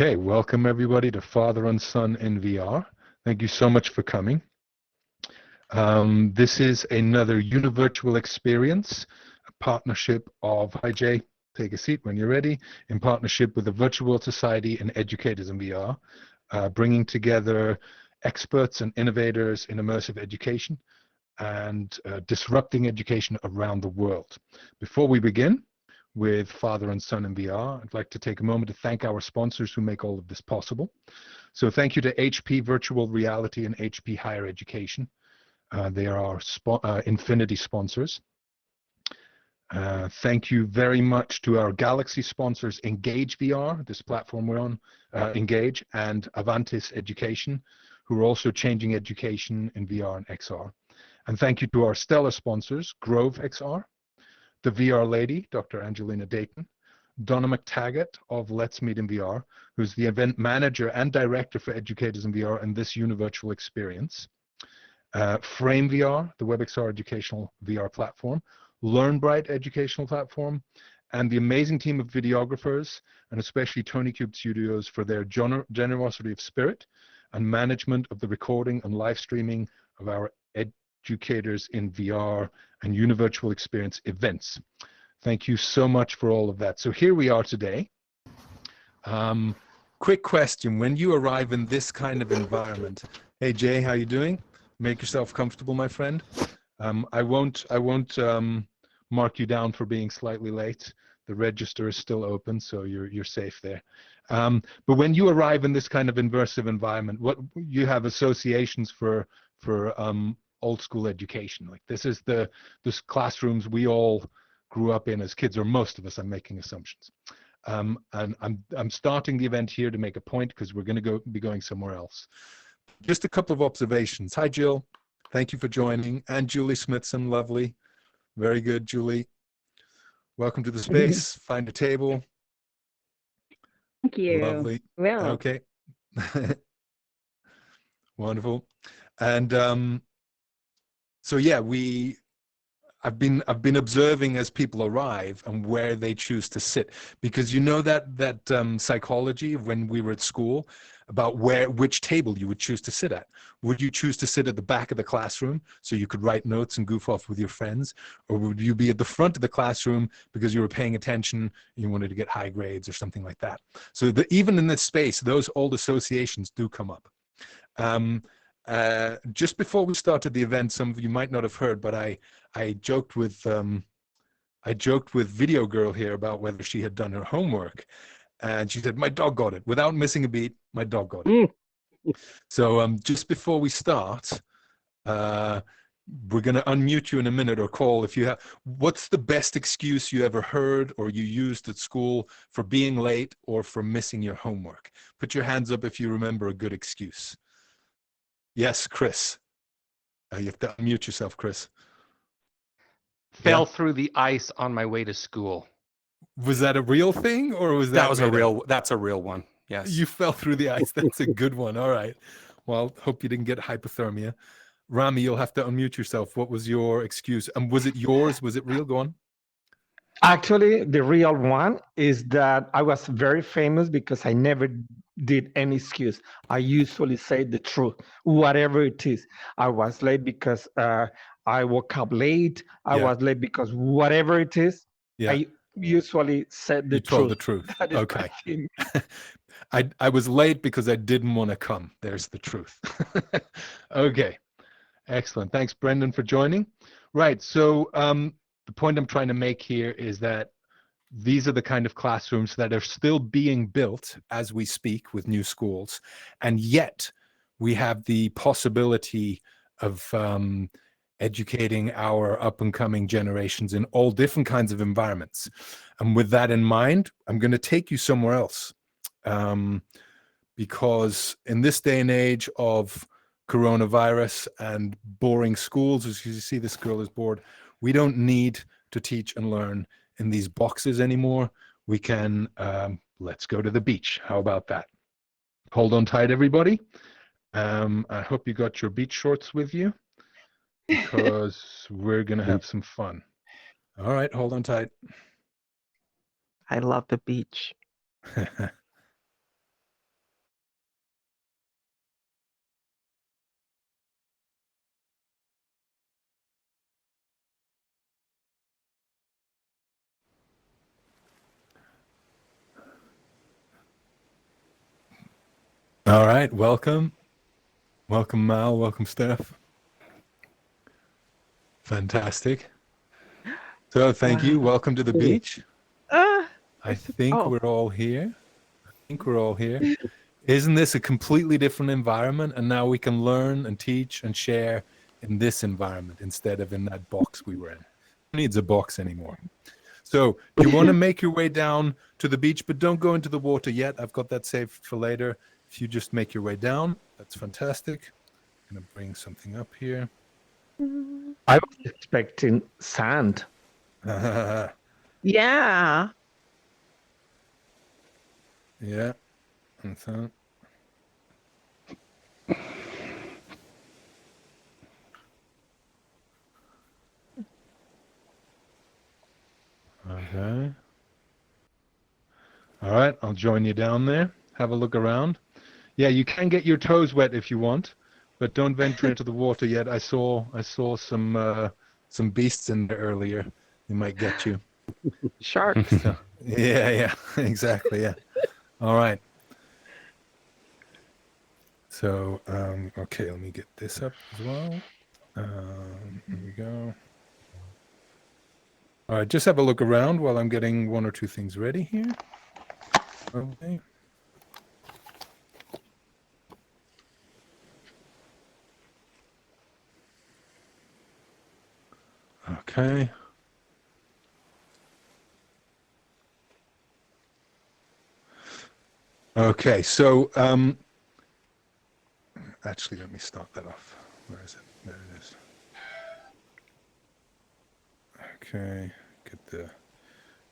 Okay, welcome everybody to Father and Son in VR. Thank you so much for coming. This is another Univirtual experience, a partnership of, hi Jay, take a seat when you're ready, in partnership with the Virtual World Society and Educators in VR, bringing together experts and innovators in immersive education and disrupting education around the world. Before we begin with Father and Son in VR, I'd like to take a moment to thank our sponsors who make all of this possible. So thank you to HP Virtual Reality and HP Higher Education. They are our Infinity sponsors. Thank you very much to our Galaxy sponsors, Engage VR, this platform we're on, Engage, and Avantis Education, who are also changing education in VR and XR. And thank you to our stellar sponsors, Grove XR, the VR lady, Dr. Angelina Dayton, Donna McTaggart of Let's Meet in VR, who's the event manager and director for Educators in VR and this Univirtual experience. Frame VR, the WebXR educational VR platform, LearnBright educational platform, and the amazing team of videographers, and especially Tony Cube Studios for their generosity of spirit and management of the recording and live streaming of our Educators in VR and Univirtual experience events. Thank you so much for all of that. So here we are today. Quick question: when you arrive in this kind of environment, hey Jay, how you doing? Make yourself comfortable, my friend. I won't mark you down for being slightly late. The register is still open, so you're safe there. But when you arrive in this kind of immersive environment, what you have associations for old school education. Like this is this classrooms we all grew up in as kids, or most of us. I'm making assumptions. And I'm starting the event here to make a point because we're going to be going somewhere else. Just a couple of observations. Hi, Jill. Thank you for joining. And Julie Smithson, lovely. Very good, Julie. Welcome to the space. Find a table. Thank you. Lovely. Well, okay. Wonderful. And so yeah, I've been observing as people arrive and where they choose to sit, because you know that psychology of when we were at school about which table you would choose to sit at. Would you choose to sit at the back of the classroom so you could write notes and goof off with your friends, or would you be at the front of the classroom because you were paying attention and you wanted to get high grades or something like that? So even in this space, those old associations do come up. Just before we started the event, some of you might not have heard, but I joked with Video Girl here about whether she had done her homework, and she said my dog got it without missing a beat. My dog got it. So just before we start, we're going to unmute you in a minute or call if you have. What's the best excuse you ever heard or you used at school for being late or for missing your homework? Put your hands up if you remember a good excuse. Yes, Chris. You have to unmute yourself, Chris. Fell through the ice on my way to school. Was that a real thing, or was that That's a real one. Yes. You fell through the ice. That's a good one. All right. Well, hope you didn't get hypothermia. Rami, you'll have to unmute yourself. What was your excuse? And was it yours? Was it real? Go on. Actually, the real one is that I was very famous because I never did any excuse. I usually say the truth, whatever it is. I was late because I woke up late. I was late because whatever it is, I usually said the truth. You told the truth. Okay. I was late because I didn't want to come. There's the truth. Okay. Excellent. Thanks, Brendan, for joining. Right. So the point I'm trying to make here is that these are the kind of classrooms that are still being built as we speak with new schools. And yet we have the possibility of educating our up and coming generations in all different kinds of environments. And with that in mind, I'm going to take you somewhere else. Because in this day and age of coronavirus and boring schools, as you see, this girl is bored. We don't need to teach and learn in these boxes anymore. We can, let's go to the beach. How about that? Hold on tight, everybody. I hope you got your beach shorts with you, because we're going to have some fun. All right, hold on tight. I love the beach. All right, welcome. Welcome, Mal. Welcome, Steph. Fantastic. So thank you. Welcome to the beach. I think we're all here. Isn't this a completely different environment? And now we can learn and teach and share in this environment instead of in that box we were in. Who needs a box anymore? So you want to make your way down to the beach, but don't go into the water yet. I've got that saved for later. If you just make your way down, that's fantastic. I'm going to bring something up here. I was expecting sand. Yeah. Yeah. And so. Okay. All right, I'll join you down there. Have a look around. Yeah, you can get your toes wet if you want, but don't venture into the water yet. I saw some beasts in there earlier. They might get you. Sharks. So, yeah, exactly. Yeah. All right. So, okay, let me get this up as well. Here we go. All right, just have a look around while I'm getting one or two things ready here. Okay. Okay. Okay, so actually, let me start that off. Where is it? There it is. Okay, get the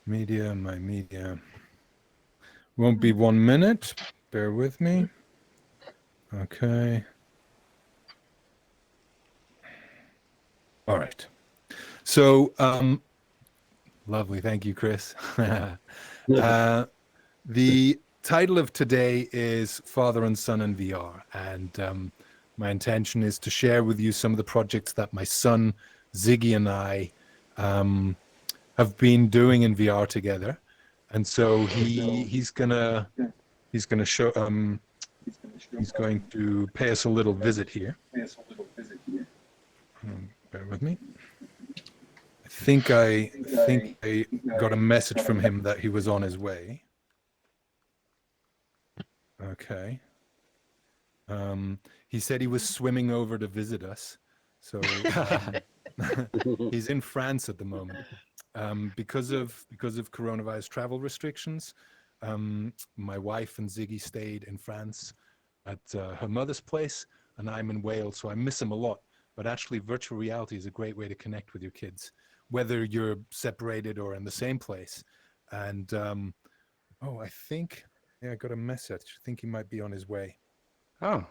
media, my media. Won't be 1 minute. Bear with me. Okay. All right. So, lovely. Thank you, Chris. The title of today is Father and Son in VR. And my intention is to share with you some of the projects that my son, Ziggy, and I have been doing in VR together. And so he's gonna show he's going to pay us a little visit here. Bear with me. I think I got a message from him that he was on his way. Okay. He said he was swimming over to visit us. So he's in France at the moment. Because of coronavirus travel restrictions, my wife and Ziggy stayed in France at her mother's place, and I'm in Wales, so I miss him a lot. But actually, virtual reality is a great way to connect with your kids, whether you're separated or in the same place. And I think I got a message. I think he might be on his way. Oh,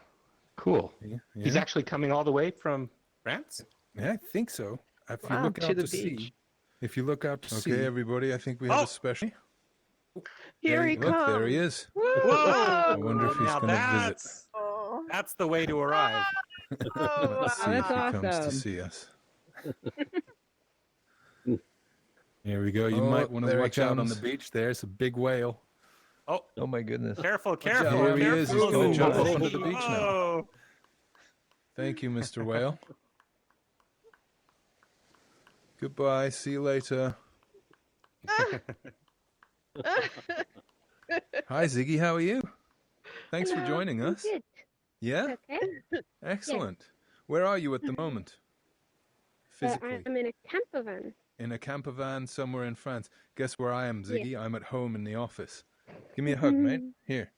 cool. Yeah. He's actually coming all the way from France? Yeah, I think so. If you Wow, look to out the to see. beach. If you look out to see. Okay, everybody, I think we have a special. Here he Look, comes. there he is. Whoa! I wonder if he's Now going to visit. That's the way to arrive. Let's see if he that's comes to awesome. see us. Here we go. You Oh, might want to there he watch out on the comes. beach. There's a big whale. Oh, Oh my goodness. careful. Here he is. He's going to jump Whoa. onto the beach now. Whoa. Thank you, Mr. Whale. Goodbye. See you later. Hi, Ziggy. How are you? Thanks for joining us. Good. Yeah? Okay. Excellent. Where are you at the moment? Physically. I'm in a camper van. In a camper van somewhere in France. Guess where I am, Ziggy? I'm at home in the office. Give me a hug, mate. Here.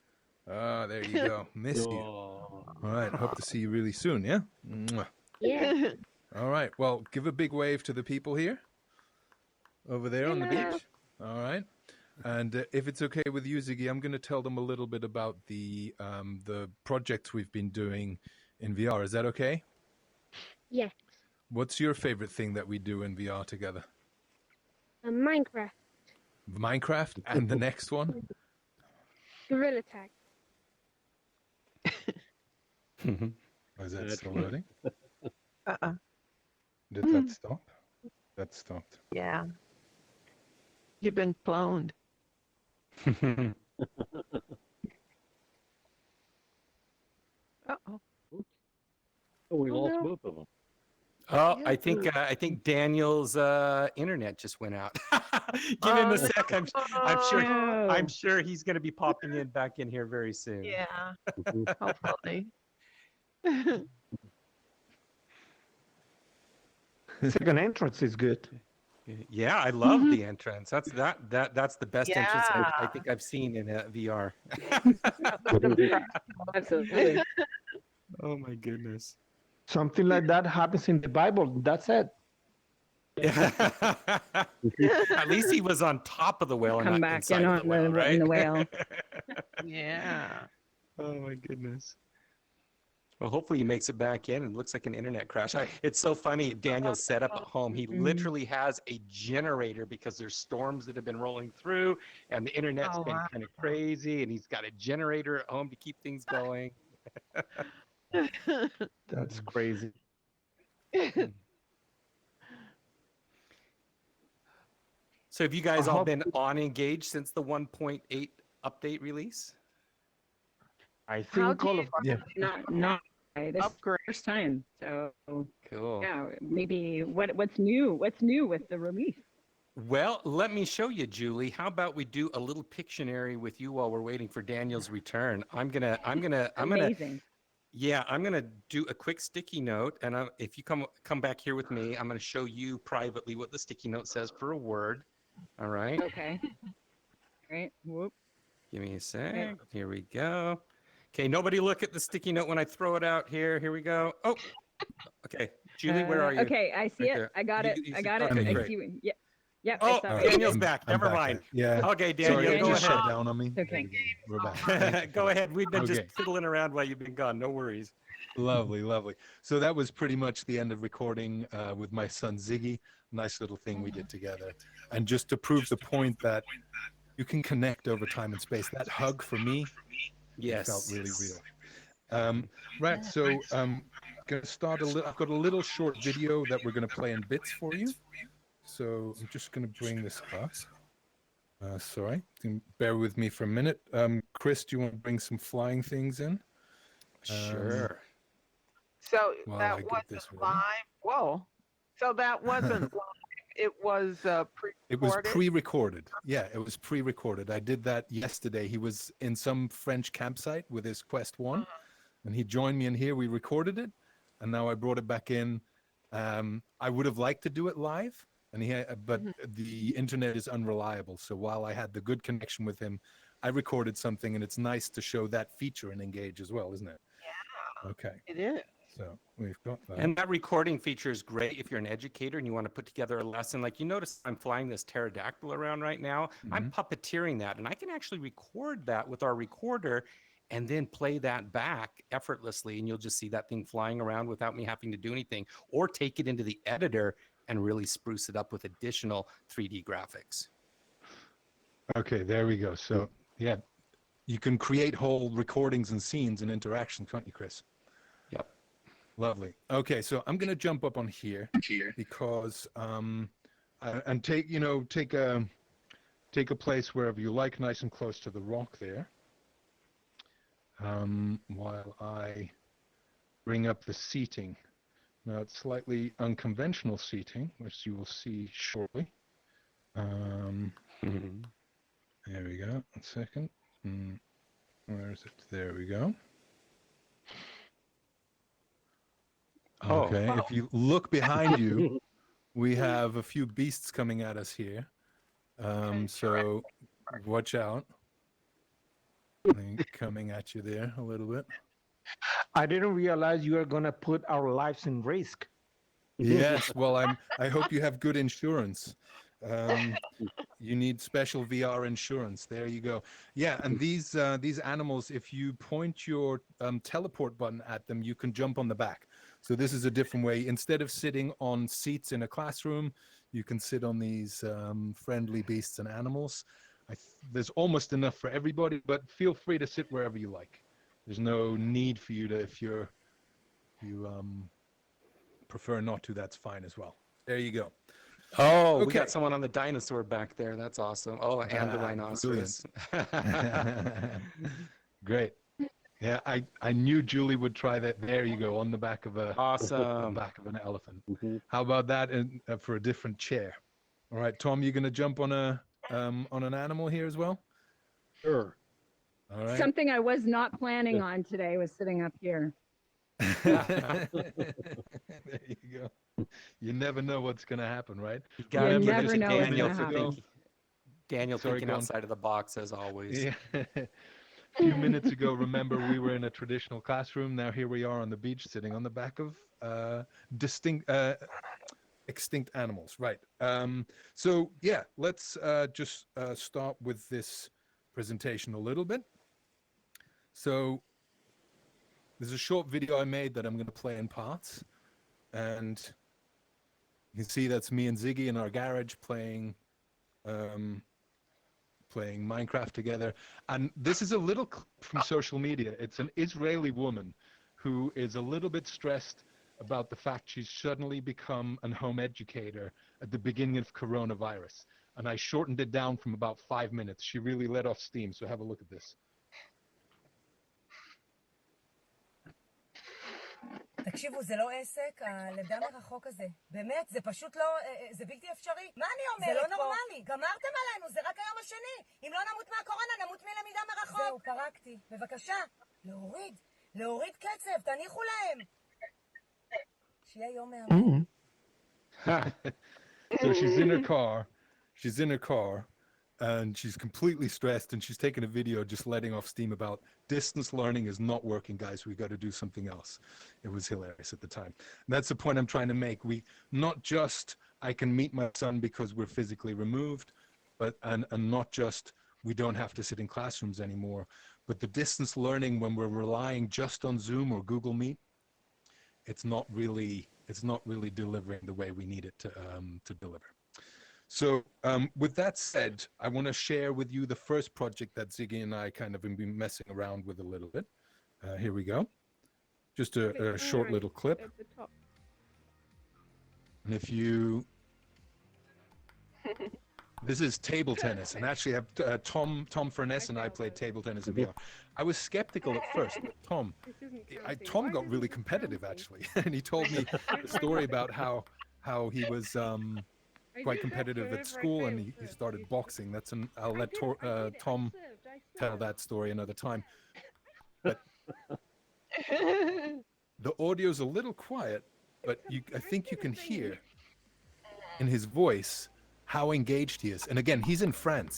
Ah, there you go. Missed you. All right. Hope to see you really soon, yeah? Mwah. Yeah. All right. Well, give a big wave to the people here. Over there on the Hello. beach. All right. And if it's okay with you, Ziggy, I'm going to tell them a little bit about the projects we've been doing in VR. Is that okay? Yes. What's your favorite thing that we do in VR together? Minecraft. Minecraft, and the next one? Gorilla Tag. Was that still loading? Uh-uh. Did that stop? That stopped. Yeah. You've been cloned. both of them. Oh, I think Daniel's internet just went out. Give him a sec. I'm sure he's going to be popping in back in here very soon. Yeah, Mhm. hopefully. Second entrance is good. Yeah, I love the entrance. That's the best entrance I Yeah. think I've seen in VR. Absolutely. Oh my goodness. Something like that happens in the Bible. That's it. At least he was on top of the whale and Come not back inside in of on the whale, right? in the whale. Yeah. Oh my goodness. Well, hopefully he makes it back in. It looks like an internet crash. It's so funny. Daniel's set up at home. He literally has a generator because there's storms that have been rolling through and the internet's Oh, been wow. kind of crazy. And he's got a generator at home to keep things going. That's crazy. So have you guys I all hope- been on Engage since the 1.8 update release? I How think do all you of yeah. Not this upgrade? first time. So Cool. yeah, maybe what's new? What's new with the release? Well, let me show you, Julie. How about we do a little Pictionary with you while we're waiting for Daniel's return? I'm gonna Amazing. Yeah, I'm gonna do a quick sticky note, and if you come back here with me, I'm gonna show you privately what the sticky note says for a word. All right. Okay. Right. Whoop. Give me a sec. Here we go. Okay, nobody look at the sticky note when I throw it out here. Here we go. Oh, okay. Julie, where are you? Okay, I see Right it. there. I got You- it. you I see- got it. okay, I great. see it. Yeah. Yeah. Oh, I saw Daniel's it. back. I'm Never back mind. there. Yeah. Okay, Daniel, Sorry, it go just ahead. shut down on me. Okay. We're back. Go ahead. We've been just Okay. fiddling around while you've been gone. No worries. Lovely, lovely. So that was pretty much the end of recording with my son Ziggy. Nice little thing we did together. And just to prove the point that you can connect over time and space. That hug for me Yes. felt really real. Right, so gonna start I've got a little short video that we're gonna play in bits for you. So I'm just gonna bring this up. Sorry, you can bear with me for a minute. Chris, do you want to bring some flying things in? Sure. So While that I get wasn't this ready. live. Whoa. So that wasn't live. It was pre-recorded. It was pre-recorded. Yeah, it was pre-recorded. I did that yesterday. He was in some French campsite with his Quest 1, and he joined me in here. We recorded it, and now I brought it back in. I would have liked to do it live, but the internet is unreliable. So while I had the good connection with him, I recorded something, and it's nice to show that feature in Engage as well, isn't it? Yeah. Okay. It is. So we've got that. And that recording feature is great if you're an educator and you want to put together a lesson. Like you notice I'm flying this pterodactyl around right now. I'm puppeteering that, and I can actually record that with our recorder and then play that back effortlessly. And you'll just see that thing flying around without me having to do anything, or take it into the editor and really spruce it up with additional 3D graphics. Okay, there we go. So yeah, you can create whole recordings and scenes and interactions, can't you, Chris? Yep. Lovely. Okay, so I'm gonna jump up on here because and take a place wherever you like, nice and close to the rock there. While I bring up the seating. Now it's slightly unconventional seating, which you will see shortly. There we go. 1 second. Where is it? There we go. Okay, if you look behind you, we have a few beasts coming at us here. So watch out. Coming at you there a little bit. I didn't realize you are gonna put our lives in risk. Yes, well, I hope you have good insurance. You need special VR insurance. There you go. Yeah, and these animals, if you point your teleport button at them, you can jump on the back. So this is a different way. Instead of sitting on seats in a classroom, you can sit on these friendly beasts and animals. There's almost enough for everybody, but feel free to sit wherever you like. There's no need for you to, if you prefer not to, that's fine as well. There you go. Oh, we Okay. got someone on the dinosaur back there. That's awesome. Oh, and the rhinoceros. Great. Yeah, I knew Julie would try that. There you go, on the back of the Awesome. back of an elephant. How about that for a different chair? All right, Tom, you gonna jump on an animal here as well? Sure. All right. Something I was not planning on today was sitting up here. There you go. You never know what's gonna happen, right? You gotta You give never it to know what's Daniel gonna for happen. Daniel Sorry, thinking go on. outside of the box as always. Yeah. A few minutes ago, remember, we were in a traditional classroom. Now here we are on the beach, sitting on the back of extinct animals. Right. So yeah, let's just start with this presentation a little bit. So there's a short video I made that I'm going to play in parts, and you can see that's me and Ziggy in our garage playing Minecraft together. And this is a little clip from social media. It's an Israeli woman who is a little bit stressed about the fact she's suddenly become a home educator at the beginning of coronavirus. And I shortened it down from about 5 minutes. She really let off steam, so have a look at this. תקשיבו, זה לא עסק, הלמידה מרחוק הזה. באמת, זה פשוט לא, זה בלתי אפשרי. מה אני אומרת פה? זה לא נורמלי. גמרתם עלינו, זה רק היום השני. אם לא נמות מהקורונה, נמות מלמידה מרחוק. זהו, פרקתי. בבקשה, להוריד קצב, תניחו להם. שיהיה יום מהמם. So she's in her car, and she's completely stressed, and she's taking a video just letting off steam about distance learning is not working, guys. We got to do something else. It was hilarious at the time. And that's the point I'm trying to make. We not just I can meet my son because we're physically removed, but and not just we don't have to sit in classrooms anymore, but the distance learning when we're relying just on Zoom or Google Meet, it's not really delivering the way we need it to deliver. So with that said, I want to share with you the first project that Ziggy and I kind of have been messing around with a little bit. Here we go. Just a short little clip. At the top. And if you... This is table tennis. And actually, Tom Furness and I played table tennis in VR. I was skeptical at first. Tom got really competitive, actually. And he told me a story about how he was... quite competitive at school, and he started boxing. I'll let Tom tell that story another time. But the audio's a little quiet, but I think you can hear in his voice how engaged he is. And again, he's in France,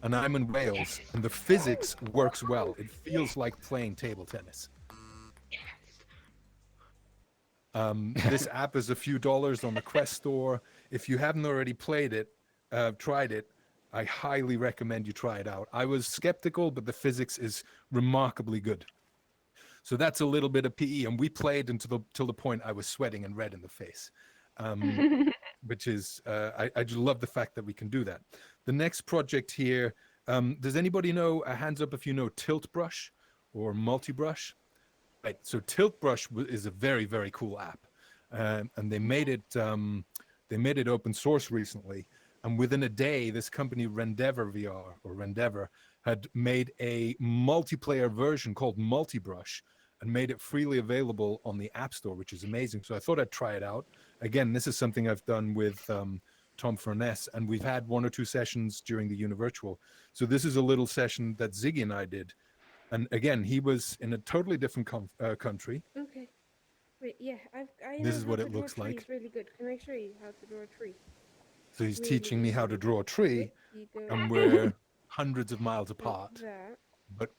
and I'm in Wales, and the physics works well. It feels like playing table tennis. This app is a few dollars on the Quest store. If you haven't already tried it, I highly recommend you try it out. I was skeptical, but the physics is remarkably good. So that's a little bit of PE, and we played till the point I was sweating and red in the face, which is I just love the fact that we can do that. The next project here, does anybody know? Hands up if you know Tilt Brush or Multi-Brush. Right, so Tilt Brush is a very, very cool app, and they made it open source recently. And within a day, this company Rendeavor had made a multiplayer version called Multi-Brush and made it freely available on the App Store, which is amazing. So I thought I'd try it out. Again, this is something I've done with Tom Furness, and we've had 1 or 2 sessions during the Univirtual. So this is a little session that Ziggy and I did. And again, he was in a totally different country. Okay. Wait, yeah, This is what it looks like. It's really good. Can I show you how to draw a tree? So he's teaching me how to draw a tree, and we're hundreds of miles apart. But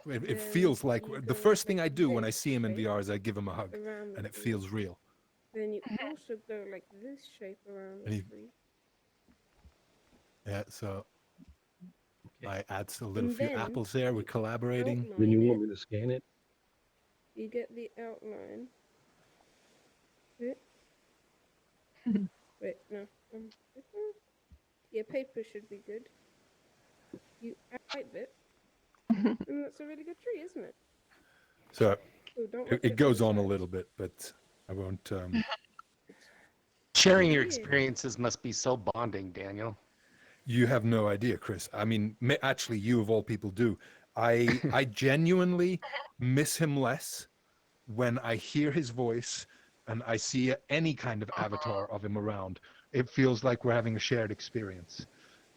it feels like the first thing I do when I see him in VR is I give him a hug, and it feels real. Then you also go like this shape around the tree. Yeah, so I add a little few apples there. We're collaborating. Then you want me to scan it? You get the outline. Wait, no. Yeah, paper should be good. You type it. And that's a really good tree, isn't it? So Oh, it goes on a little bit, but I won't. Sharing your experiences must be so bonding, Daniel. You have no idea, Chris. I mean, actually, you of all people do. I genuinely miss him less when I hear his voice and I see any kind of avatar of him around. It feels like we're having a shared experience.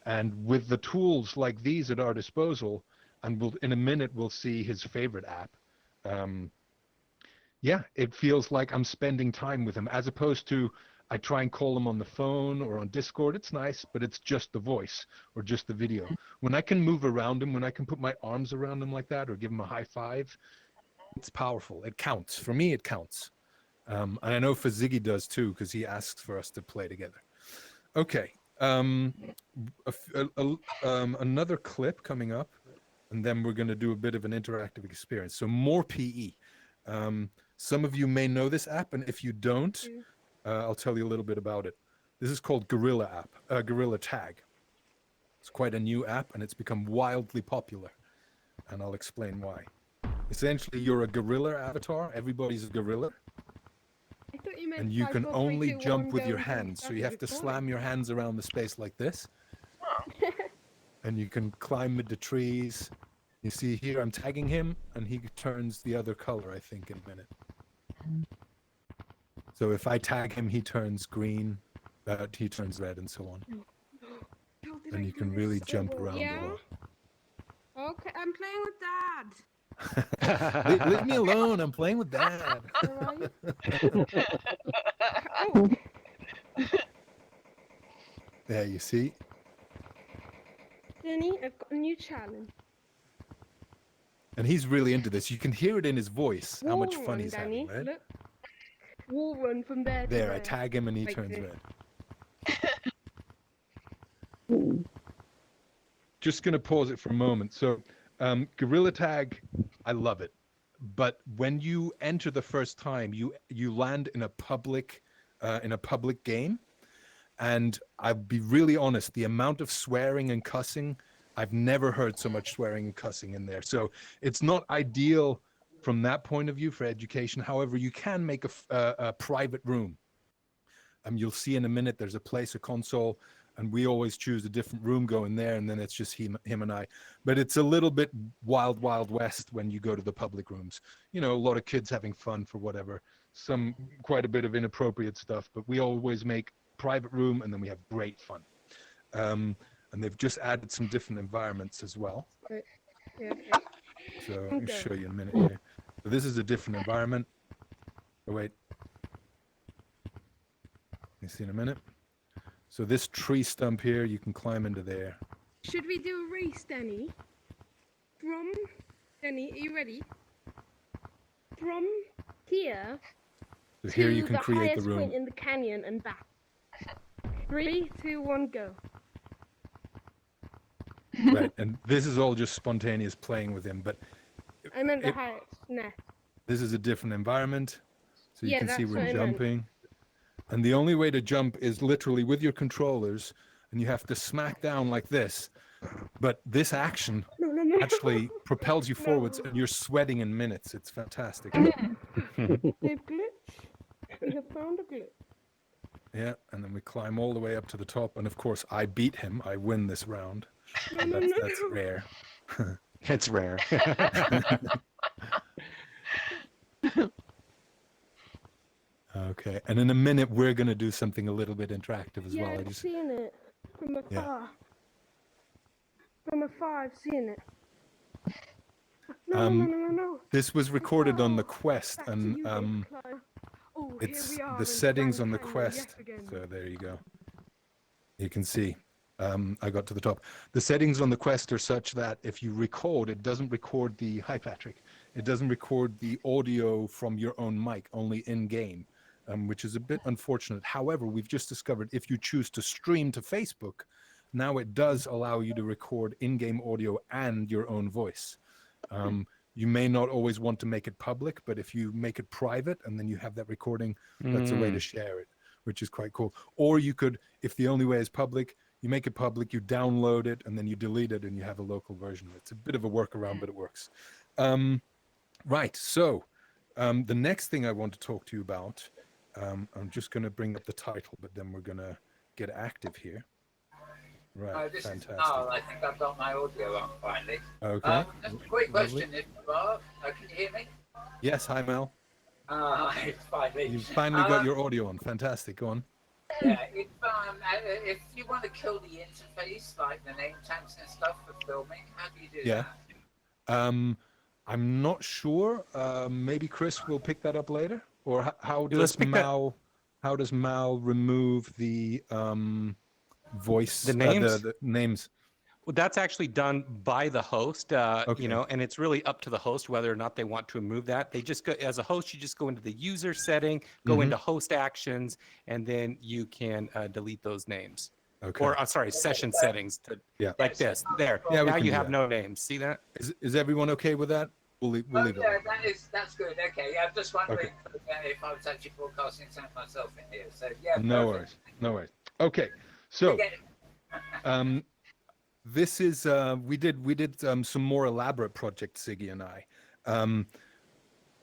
And with the tools like these at our disposal, and in a minute we'll see his favorite app. Yeah, it feels like I'm spending time with him, as opposed to I try and call him on the phone or on Discord. It's nice, but it's just the voice or just the video. When I can move around him, when I can put my arms around him like that or give him a high five, it's powerful. It counts. For me, it counts. And I know for Ziggy does too, because he asks for us to play together. Okay. Another clip coming up, and then we're going to do a bit of an interactive experience. So more PE. Some of you may know this app, and if you don't, I'll tell you a little bit about it. This is called Gorilla Tag. It's quite a new app, and it's become wildly popular, and I'll explain why. Essentially, you're a gorilla avatar. Everybody's a gorilla. I thought you meant And you 5, can 4, 3, only 2, 1, jump with go your and hands. So start you have to recording. slam your hands around the space like this. And you can climb into trees. You see here, I'm tagging him, and he turns the other color, I think, in a minute. So if I tag him, he turns green, he turns red, and so on. And you can really jump around a Yeah? lot. Okay, I'm playing with Dad. Leave me alone. I'm playing with Dad. Alright. Oh, There, you see. Danny, I've got a new challenge. And he's really into this. You can hear it in his voice how much Wall fun run, he's Danny. having, right? Look. Wall run from there to There, I there. tag him and he Like turns this. red. Just going to pause it for a moment. So, Gorilla Tag, I love it. But when you enter the first time, you land in a public game. And I'll be really honest, the amount of swearing and cussing, I've never heard so much swearing and cussing in there. So it's not ideal from that point of view for education. However, you can make a private room. You'll see in a minute, there's a console, and we always choose a different room, go in there, and then it's just him and I. But it's a little bit wild, wild west when you go to the public rooms. You know, a lot of kids having fun for whatever, quite a bit of inappropriate stuff, but we always make private room, and then we have great fun. And they've just added some different environments as well. Right. Yeah, okay. So let me show you in a minute here. So this is a different environment. Oh, wait. You see in a minute. So this tree stump here, you can climb into there. Should we do a race, Danny? Danny, are you ready? From here So here you to can the create the highest room. point in the canyon and back. 3, 2, 1, go. Right, and this is all just spontaneous playing with him, but I meant the highest. Nah. this is a different environment. So you Yeah, can see that's we're what I meant. jumping. And the only way to jump is literally with your controllers, and you have to smack down like this. But this action No. actually propels you forwards, and you're sweating in minutes. It's fantastic. They've glitched. We have found a glitch. Yeah, and then we climb all the way up to the top, and of course I beat him. I win this round. No. That's rare. It's rare. Okay, and in a minute we're going to do something a little bit interactive as Yeah, well. I've seen it from afar. Yeah. From afar, I've seen it. No. This was recorded on the Quest, Back to and you, Clive. Oh, it's here we are the in settings Grand on the Canyon Quest. yet again. So there you go. You can see. I got to the top. The settings on the Quest are such that if you record, it doesn't record the, hi Patrick, it doesn't record the audio from your own mic, only in game, which is a bit unfortunate. However, we've just discovered if you choose to stream to Facebook, now it does allow you to record in-game audio and your own voice. You may not always want to make it public, but if you make it private and then you have that recording, that's a way to share it, which is quite cool. Or you could, if the only way is public, you make it public, you download it, and then you delete it, and you have a local version. It's a bit of a workaround, but it works. Right, so the next thing I want to talk to you about, I'm just going to bring up the title, but then we're going to get active here. Right. This Fantastic. is Niall. I think I've got my audio on finally. Okay. Just a quick Lovely. question, if Mark, can you hear me? Yes. Hi, Mel. Hi, finally. You've finally got your audio on. Fantastic. Go on. Yeah, if you want to kill the interface, like the name tags and stuff for filming, how do you do Yeah. that? I'm not sure. Maybe Chris will pick that up later. Or how Let's does pick that- Mal? How does Mal remove the voice? The names? The names. Well, that's actually done by the host, Okay. you know, and it's really up to the host whether or not they want to remove that. They just go, as a host, you just go into the user setting, go Mhm. into host actions, and then you can delete those names. Okay. Or, sorry, session settings to like this. There. Yeah, we now can you do have that. no names. See that? Is everyone okay with that? We'll leave it. Yeah, that's good. Okay, I'm just wondering if I was actually broadcasting something myself in here. So yeah. No perfect. worries. No worries. Okay. So, Forget it. this is we did some more elaborate projects, Ziggy and I.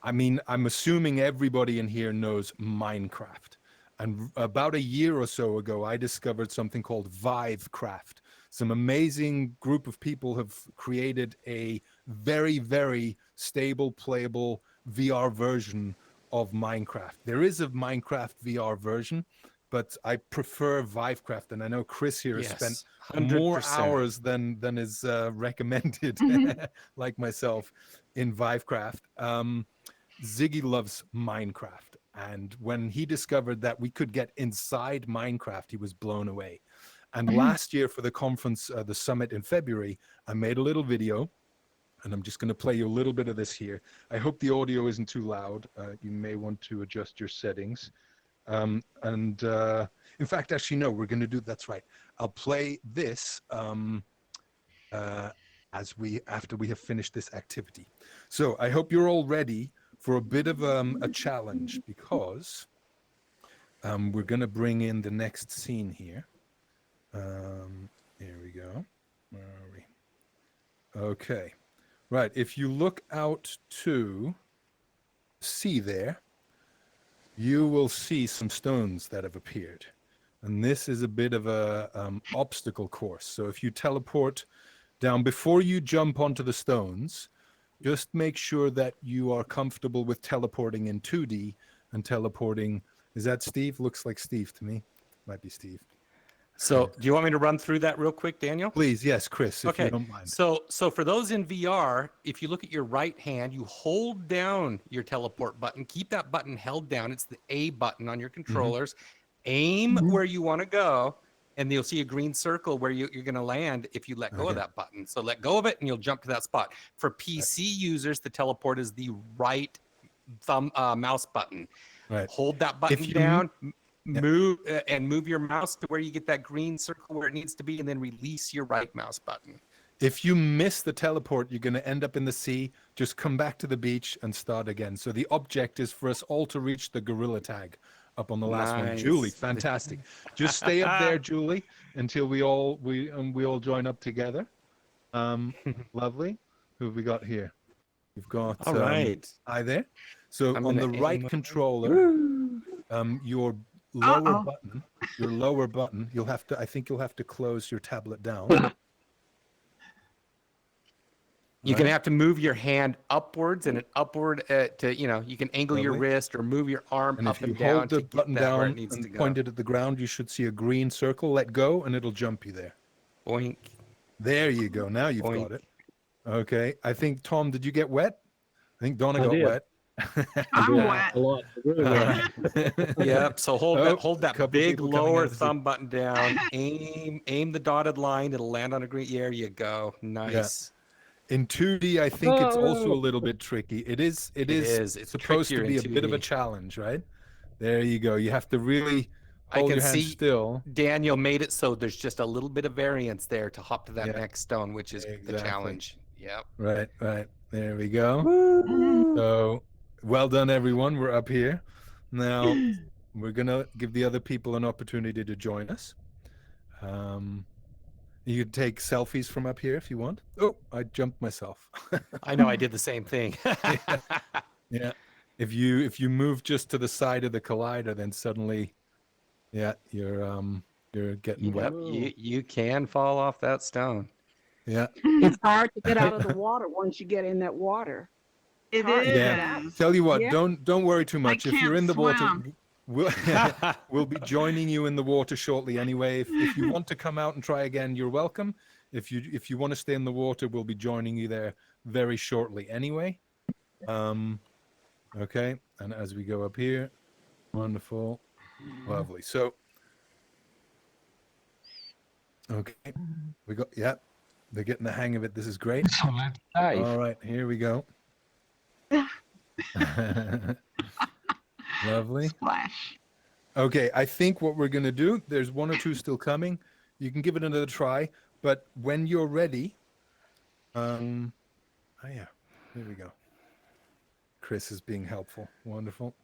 I mean, I'm assuming everybody in here knows Minecraft. And about a year or so ago, I discovered something called Vivecraft. Some amazing group of people have created a very, very stable, playable VR version of Minecraft. There is a Minecraft VR version, but I prefer Vivecraft, and I know Chris here has spent 100%. more hours than is recommended, like myself, in Vivecraft. Ziggy loves Minecraft, and when he discovered that we could get inside Minecraft, he was blown away. And last year for the conference, the summit in February, I made a little video, and I'm just going to play you a little bit of this here. I hope the audio isn't too loud. You may want to adjust your settings. In fact, actually, no, we're going to do, that's right. I'll play this after we have finished this activity. So I hope you're all ready for a bit of a challenge, because we're going to bring in the next scene here. Here we go. Where are we? Okay. Right. If you look out to sea there, you will see some stones that have appeared. And this is a bit of a obstacle course. So if you teleport down, before you jump onto the stones, just make sure that you are comfortable with teleporting in 2D and teleporting. Is that Steve? Looks like Steve to me. Might be Steve. So do you want me to run through that real quick, Daniel? Please, yes, Chris, if you don't mind. So for those in VR, if you look at your right hand, you hold down your teleport button. Keep that button held down. It's the A button on your controllers. Aim where you want to go, and you'll see a green circle where you're going to land if you let go of that button. So let go of it, and you'll jump to that spot. For PC users, the teleport is the right thumb mouse button. Right. Hold that button down. Move your mouse to where you get that green circle where it needs to be, and then release your right mouse button. If you miss the teleport, you're going to end up in the sea. Just come back to the beach and start again. So the object is for us all to reach the gorilla tag up on the last one. Julie, fantastic. Just stay up there, Julie, until we all join up together. Lovely. Who have we got here? We've got all right. Hi there. So on the right controller, your lower button, I think you'll have to close your tablet down. You're going to have to move your hand upwards and upward you can angle your wrist or move your arm and up if you and down hold the to get button that down where it needs to and go. point it at the ground, you should see a green circle. Let go, and it'll jump you there. Boink. There you go. Now you've got it. Okay. I think, Tom, did you get wet? I think Donna got wet. I'm wet. A lot. Really wet. Yep. So hold that big people coming lower out to see. thumb button down. Aim the dotted line. It'll land on a green. There you go. Nice. In 2D, I think it's also a little bit tricky. It is. It's supposed to be a bit of a challenge, right? There you go. You have to really hold your hand still. Daniel made it so there's just a little bit of variance there to hop to that next stone, which is the challenge. Yep. Right. There we go. So well done, everyone. We're up here. Now we're going to give the other people an opportunity to join us. You can take selfies from up here if you want. Oh, I jumped myself. I know, I did the same thing. Yeah. If you move just to the side of the collider, then suddenly, you're You're getting wet. You can fall off that stone. Yeah. It's hard to get out of the water once you get in that water. It hard to is. get out. Tell you what, Yeah. don't worry too much. If you're can't in the water, swim. we'll be joining you in the water shortly anyway. If you want to come out and try again, you're welcome. If you want to stay in the water, we'll be joining you there very shortly anyway. Okay, and as we go up here, wonderful, lovely. So, okay, we got, yeah, they're getting the hang of it. This is great. So let's dive. All right, here we go. Lovely. Splash. Okay, I think what we're going to do, there's one or two still coming. You can give it another try, but when you're ready, oh yeah, there we go. Chris is being helpful. Wonderful.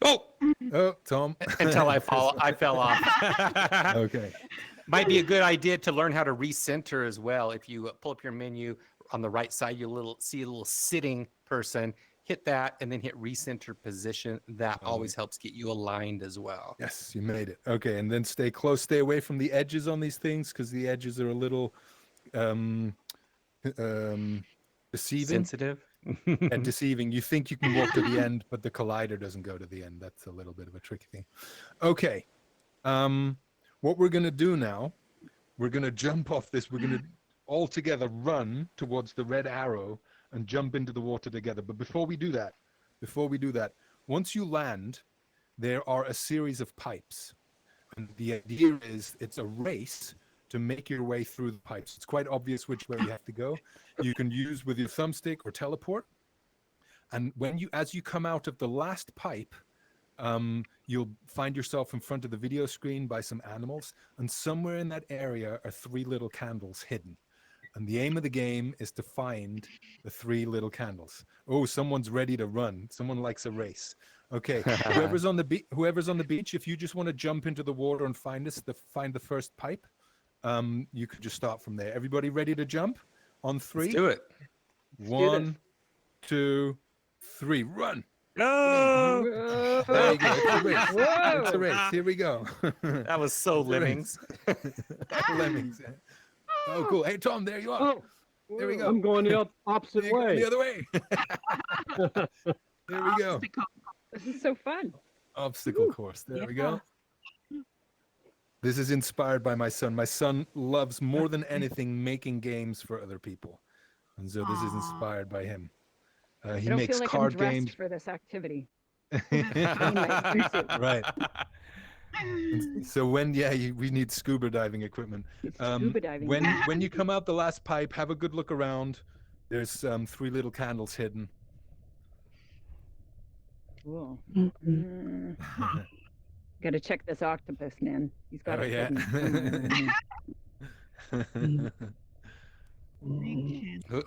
Oh, Tom. until I fell off. Okay. Might be a good idea to learn how to recenter as well. If you pull up your menu on the right side, you see a little sitting person. Hit that and then hit recenter position. That always helps get you aligned as well. Yes, you made it. Okay, and then stay close. Stay away from the edges on these things because the edges are a little deceiving. Sensitive. And deceiving. You think you can walk to the end, but the collider doesn't go to the end. That's a little bit of a tricky thing. Okay. What we're going to do now, we're going to jump off this. We're going to all together run towards the red arrow and jump into the water together. But before we do that, once you land, there are a series of pipes. And the idea is it's a race to make your way through the pipes. It's quite obvious which way you have to go. You can use with your thumbstick or teleport. And as you come out of the last pipe, you'll find yourself in front of the video screen by some animals. And somewhere in that area are 3 little candles hidden. And the aim of the game is to find the 3 little candles. Oh, someone's ready to run. Someone likes a race. Okay, whoever's on the beach, if you just want to jump into the water and find the first pipe, you could just start from there. Everybody ready to jump? On 3? Let's do it. 1, 2, 3, run. No. There you go. It's a race. It's a race. Here we go. That was so Lemmings. Lemmings. Oh, cool. Hey, Tom, there you are. There we go. I'm going the opposite way. The other way. There we go. This is so fun. Obstacle course. There we go. This is inspired by my son. My son loves more than anything making games for other people. And so this is inspired by him. He I don't makes feel like card I'm dressed games for this activity. Right. So we need scuba diving equipment. Scuba diving. When you come out the last pipe, have a good look around. There's 3 little candles hidden. Cool. Got to check this octopus, man. He's got it hidden.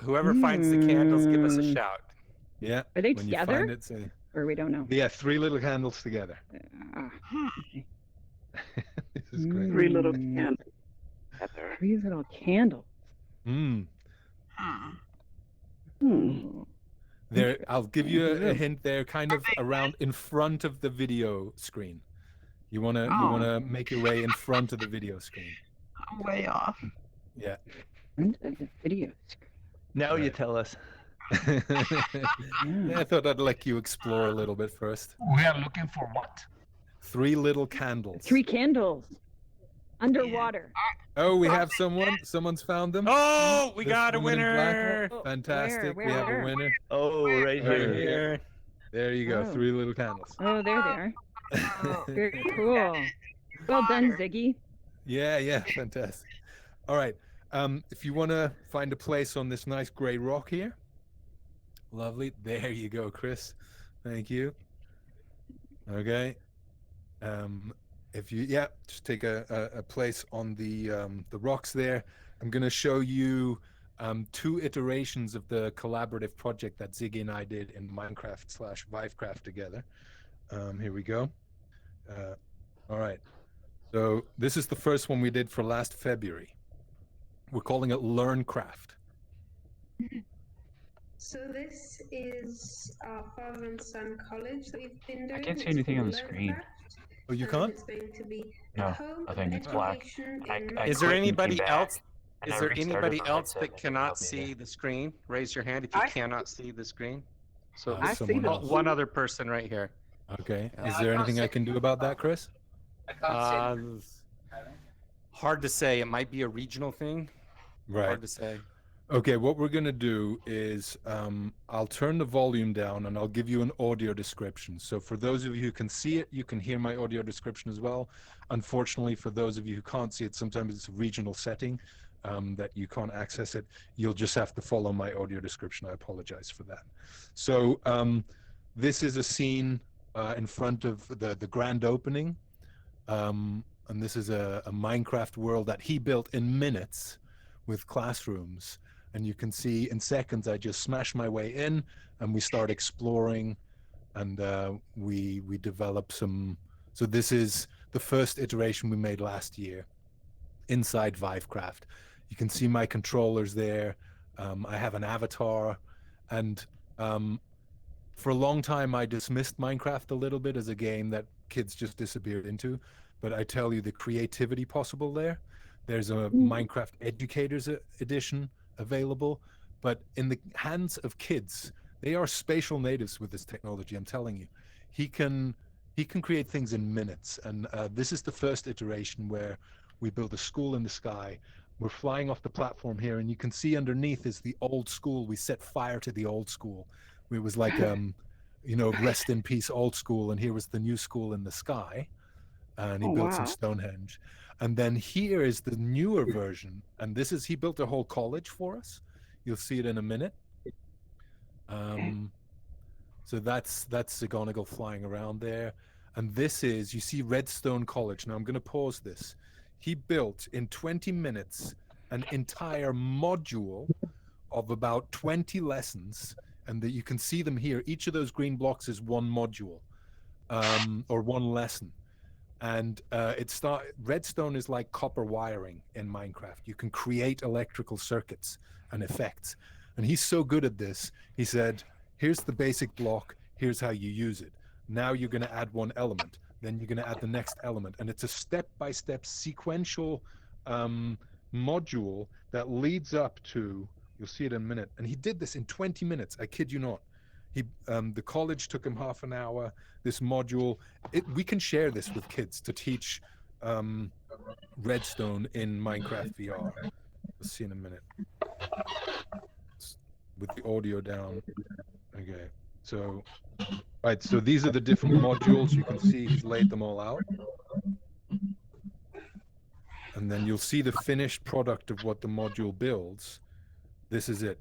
Whoever finds the candles, give us a shout. Yeah. Are they when you together? find it, say, or we don't know? yeah, 3 little candles together. This is great. 3 little candles. 3 little candles. There, I'll give you a hint. They're kind of around in front of the video screen. You wanna make your way in front of the video screen. I'm way off. Yeah. Front of the video screen. Now you tell us. Yeah, I thought I'd let you explore a little bit first. We are looking for what? 3 little candles. 3 candles. Underwater. Oh, we have someone. Someone's found them. Oh, we got a woman in black. winner. Fantastic. Where? We have a winner. Oh, right here. There you go. Oh. 3 little candles. Oh, there they are. Very cool. Well done, Ziggy. Yeah, fantastic. All right. If you want to find a place on this nice gray rock here. Lovely. There you go, Chris. Thank you. Okay. If you just take a place on the rocks there. I'm going to show you 2 iterations of the collaborative project that Ziggy and I did in Minecraft/Vivecraft together. Here we go. All right. So this is the first one we did for last February. We're calling it LearnCraft. So this is our father and son college that we've been doing. I can't see It's anything on called the screen. LearnCraft. Oh, you and can't? it's going to be No, home I think it's black. education I in Is there quit and came anybody back, else? and Is I there restarted anybody my else headset, that and it cannot wouldn't let me see in. the screen? Raise your hand if you cannot see the screen. So I see someone the else. one other person right here. Okay. Yeah. Is there anything I can do about that, Chris? I can't see Uh, it. hard to say. It might be a regional thing. Right. Hard to say. Okay, what we're going to do is I'll turn the volume down and I'll give you an audio description. So for those of you who can see it, you can hear my audio description as well. Unfortunately, for those of you who can't see it, sometimes it's a regional setting that you can't access it. You'll just have to follow my audio description. I apologize for that. So this is a scene in front of the grand opening. And this is a Minecraft world that he built in minutes with classrooms. And you can see in seconds, I just smash my way in and we start exploring and we develop some. So this is the first iteration we made last year inside Vivecraft. You can see my controllers there. I have an avatar and for a long time, I dismissed Minecraft a little bit as a game that kids just disappeared into. But I tell you, the creativity possible there. There's a Minecraft Educators Edition available. But in the hands of kids, they are spatial natives with this technology, I'm telling you. He can create things in minutes. And this is the first iteration where we build a school in the sky. We're flying off the platform here, and you can see underneath is the old school. We set fire to the old school. It was like, rest in peace, old school, and here was the new school in the sky. And he built some Stonehenge. And then here is the newer version. And this is, he built a whole college for us. You'll see it in a minute. So that's Zigonigal flying around there. And this is, you see Redstone College. Now I'm going to pause this. He built in 20 minutes an entire module of about 20 lessons, and that you can see them here. Each of those green blocks is one module or one lesson. And redstone is like copper wiring in Minecraft. You can create electrical circuits and effects. And he's so good at this. He said, here's the basic block. Here's how you use it. Now you're going to add one element. Then you're going to add the next element. And it's a step-by-step sequential module that leads up to, you'll see it in a minute. And he did this in 20 minutes. I kid you not. The college took him half an hour. This module, we can share this with kids to teach redstone in Minecraft VR. We'll see in a minute. With the audio down. Okay. So, right. So these are the different modules. You can see he's laid them all out. And then you'll see the finished product of what the module builds. This is it.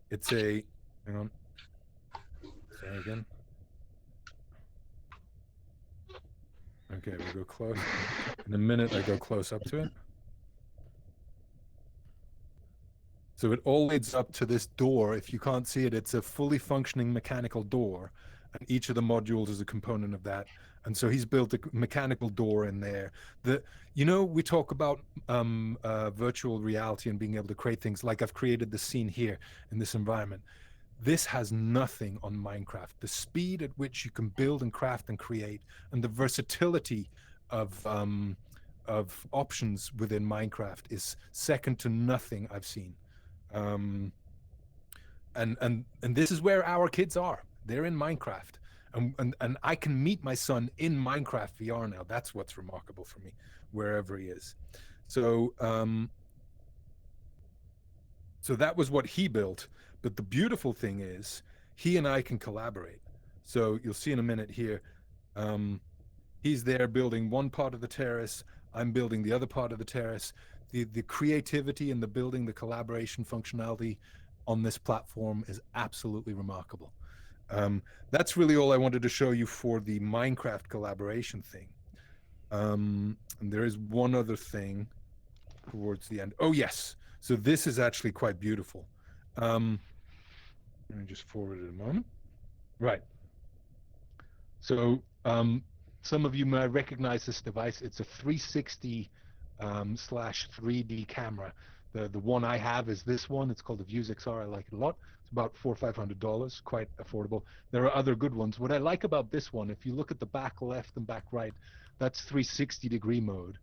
It's hang on. Sorry again. Okay, we go close. In a minute, I go close up to it. So it all leads up to this door. If you can't see it, it's a fully functioning mechanical door. And each of the modules is a component of that. And so he's built a mechanical door in there. We talk about virtual reality and being able to create things like I've created the scene here in this environment. This has nothing on Minecraft. The speed at which you can build and craft and create, and the versatility of options within Minecraft is second to nothing I've seen. And this is where our kids are. They're in Minecraft, and I can meet my son in Minecraft VR now. That's what's remarkable for me, wherever he is. So so that was what he built. But the beautiful thing is he and I can collaborate. So you'll see in a minute here, he's there building one part of the terrace. I'm building the other part of the terrace. The creativity and the building, the collaboration functionality on this platform is absolutely remarkable. That's really all I wanted to show you for the Minecraft collaboration thing. And there is one other thing towards the end. Oh, yes. So this is actually quite beautiful. Let me just forward it a moment. Right. So some of you might recognize this device. It's a 360 /3D camera. The one I have is this one. It's called the Vuzix R. I like it a lot. about $400 or $500, quite affordable. There are other good ones. What I like about this one, if you look at the back left and back right, that's 360-degree mode.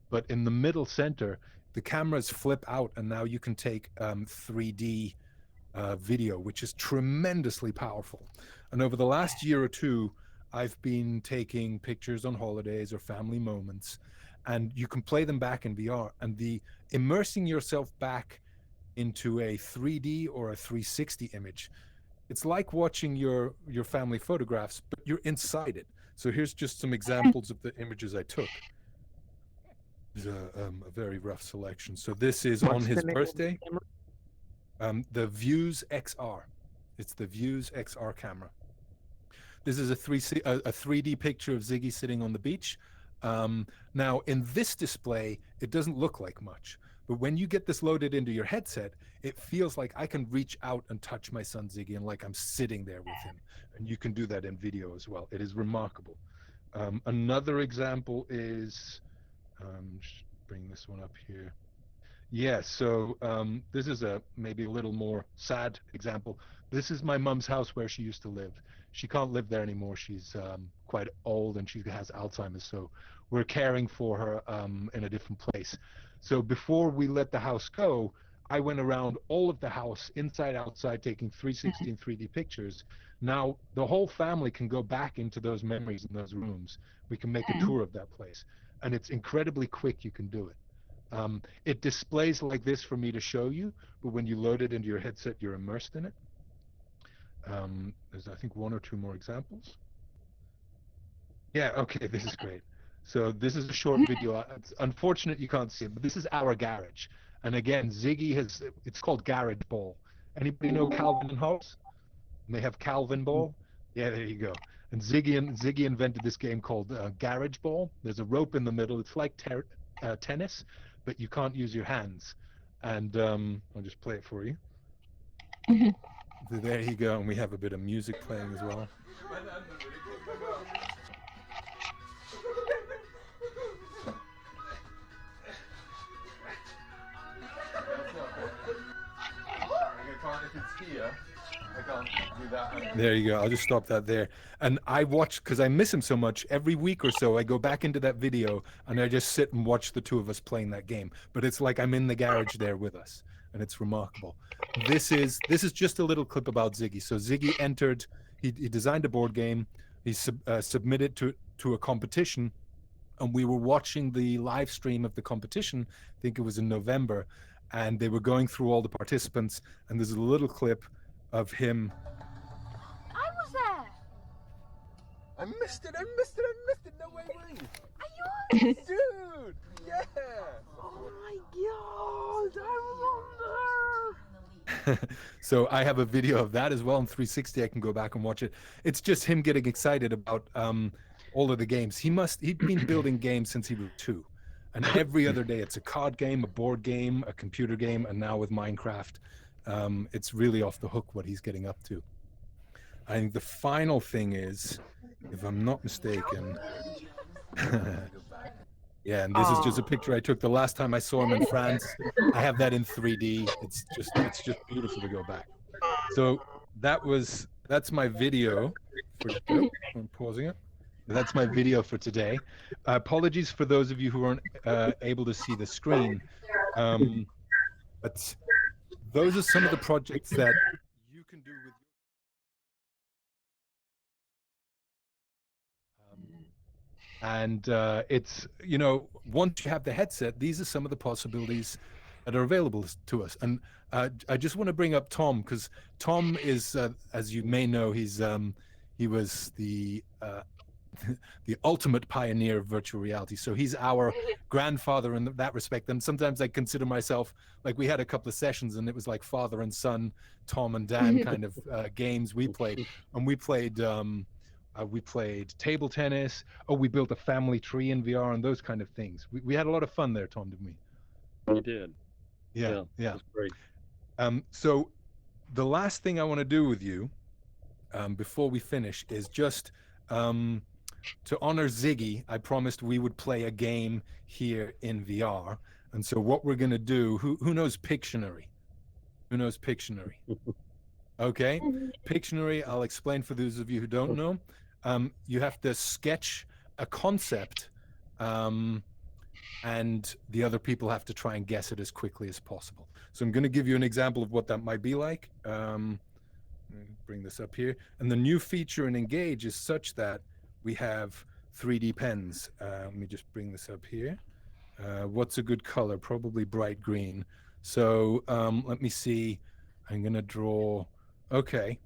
But in the middle center, the cameras flip out, and now you can take 3D video, which is tremendously powerful. And over the last year or two, I've been taking pictures on holidays or family moments, and you can play them back in VR. And the immersing yourself back into a 3D or a 360 image, it's like watching your family photographs, but you're inside it. So here's just some examples of the images I took. There's a very rough selection. So this is on his birthday. The Views XR. It's the Views XR camera. This is a 3D picture of Ziggy sitting on the beach. Now, in this display, it doesn't look like much. But when you get this loaded into your headset, it feels like I can reach out and touch my son Ziggy, and like I'm sitting there with him. And you can do that in video as well. It is remarkable. Another example is, just bring this one up here. Yeah, so this is maybe a little more sad example. This is my mom's house where she used to live. She can't live there anymore. She's quite old and she has Alzheimer's, so we're caring for her in a different place. So before we let the house go, I went around all of the house, inside, outside, taking 360 and 3D pictures. Now the whole family can go back into those memories in those rooms. We can make a tour of that place, and it's incredibly quick. You can do it. It displays like this for me to show you, but when you load it into your headset, you're immersed in it. There's, I think, one or two more examples. Yeah, okay, this is great. So this is a short video. It's unfortunate you can't see it, but this is our garage. And again, Ziggy it's called Garage Ball. Anybody know Calvin and Hobbes? And they have Calvin Ball. Yeah, there you go. And Ziggy invented this game called Garage Ball. There's a rope in the middle. It's like tennis, but you can't use your hands. And I'll just play it for you. So there you go, and we have a bit of music playing as well. There you go. I'll just stop that there. And I watch, because I miss him so much, every week or so I go back into that video and I just sit and watch the two of us playing that game. But it's like I'm in the garage there with us, and it's remarkable. This is just a little clip about Ziggy. So Ziggy entered, he designed a board game, he submitted to a competition, and we were watching the live stream of the competition. I think it was in November, and they were going through all the participants, and there's a little clip of him. I was there. I missed it. No way, Are you? dude. Yeah. Oh my God! I was on there. So I have a video of that as well in 360. I can go back and watch it. It's just him getting excited about all of the games. He'd been building games since he was 2, and every other day it's a card game, a board game, a computer game, and now with Minecraft. It's really off the hook what he's getting up to. I think the final thing is, if I'm not mistaken, yeah, and this is just a picture I took the last time I saw him in France. I have that in 3D. It's just beautiful to go back. So that's my video for today. I'm pausing it. That's my video for today. Apologies for those of you who aren't able to see the screen, but those are some of the projects that you can do with and it's, once you have the headset, these are some of the possibilities that are available to us. And I just want to bring up Tom, because Tom is, as you may know, he was the ultimate pioneer of virtual reality. So he's our grandfather in that respect. And sometimes I consider myself, like, we had a couple of sessions and it was like father and son, Tom and Dan kind of games we played. And we played table tennis. Oh, we built a family tree in VR and those kind of things. We had a lot of fun there, Tom, didn't we? We did. Yeah. It was great. So the last thing I want to do with you before we finish is just to honor Ziggy. I promised we would play a game here in VR. And so what we're going to do, who knows Pictionary? Who knows Pictionary? Okay. Pictionary, I'll explain for those of you who don't know. You have to sketch a concept, and the other people have to try and guess it as quickly as possible. So I'm going to give you an example of what that might be like. Bring this up here. And the new feature in Engage is such that we have 3D pens. Let me just bring this up here. What's a good color? Probably bright green. So let me see. I'm going to draw. Okay.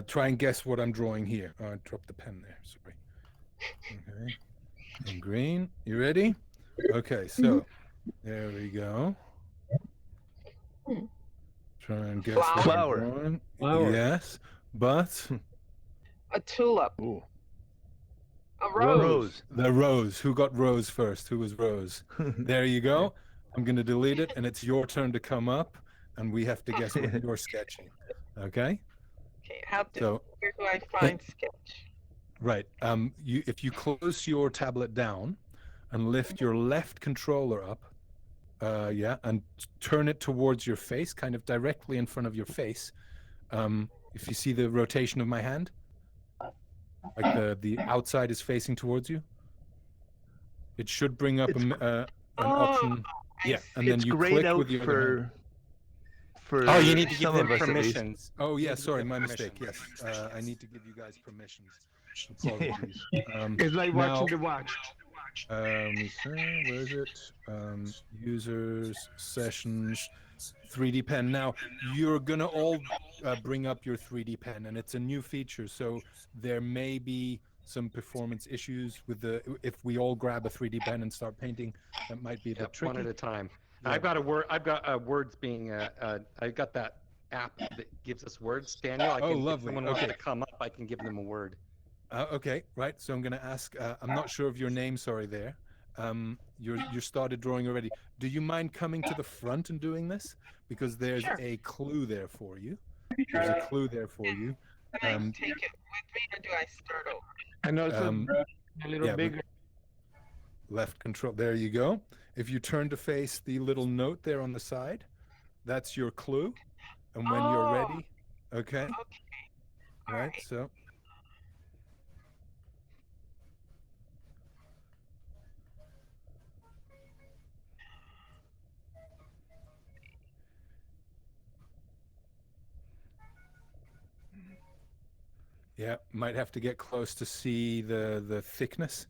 Try and guess what I'm drawing here. I dropped the pen there. Sorry. Okay. In green. You ready? Okay. So there we go. Try and guess what I'm drawing. Flower. Yes, but A tulip. Ooh. A rose. Rose. the rose. Who got rose first? Who was rose? There you go. I'm going to delete it, and it's your turn to come up, and we have to guess what you're sketching. Okay? Okay, where do I find sketch? Right. If you close your tablet down and lift your left controller up, and turn it towards your face, kind of directly in front of your face. If you see the rotation of my hand, like the outside is facing towards you, it should bring up an option. Yeah, and then you click with your other hand. Oh, you need to give them permissions. Oh, yeah, sorry, my mistake. Yes, I need to give you guys permissions. Apologies. It's like watching the watch. Where is it? Users, sessions, 3D pen. Now, you're going to all bring up your 3D pen, and it's a new feature, so there may be some performance issues with if we all grab a 3D pen and start painting. That might be a bit tricky. One at a time. Yeah. I've got words being. I got that app that gives us words, Daniel. Oh, lovely. If someone wants to come up, I can give them a word. Okay, right. So I'm going to ask. I'm not sure of your name. Sorry, there. You started drawing already. Do you mind coming to the front and doing this? Because there's a clue there for you. There's a clue there for you. Can I take it with me, or do I start over? And also a little bigger. Left control. There you go. If you turn to face the little note there on the side, that's your clue. And when you're ready, okay. Right. So. Yeah, might have to get close to see the thickness.